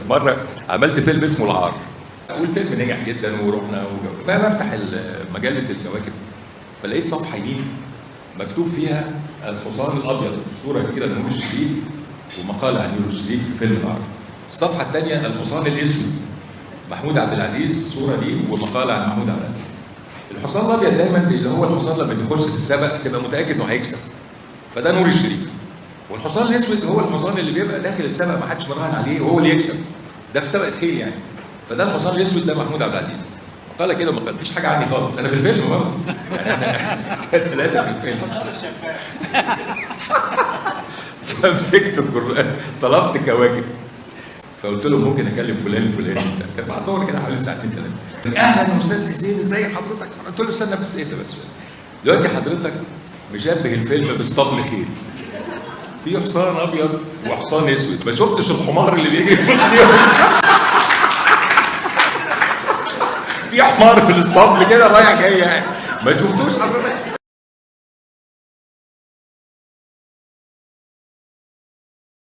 مره عملت فيلم اسمه العار، والفيلم نجح جدا ورحنا فبفتح مجله الكواكب فلقيت صفحه يمين مكتوب فيها الحصان الابيض، صوره كبيره لنور الشريف ومقال عن نور الشريف في فيلم العار. الصفحه الثانيه الحصان الاسود، محمود عبد العزيز، صوره دي ومقال عن محمود عبد العزيز. الحصان الابيض دايما اللي هو الحصان لما بيخش في السبق تبقى متاكد انه هيكسب، فده نور الشريف. والحصان الاسود هو الحصان اللي بيبقى داخل السبق ما حدش مراهن عليه وهو اللي يكسب، ده في سبق الخيل يعني. فده الحصان الاسود، ده محمود عبد العزيز. مقاله كده مفيش حاجه عني خالص، انا في الفيلم برضه يعني انا ثلاثه في الفيلم. فمسكت القرآن طلبت كواكب، فقلت لهم ممكن اكلم فلان الفلاني، كان بعد الظهر كده حوالي ساعتين ثلاثه. اهلا استاذ حسين، ازي حضرتك؟ قلت له استنى بس، ايه ده بس دلوقتي حضرتك مشبه الفيلم باسطبل خيل، في حصان ابيض وحصان اسود، ما شفتش الحمار اللي بيجري في وسطهم؟ في حمار في الاسطبل كده رايح جاي يعني، ما شفتوش حضرتك؟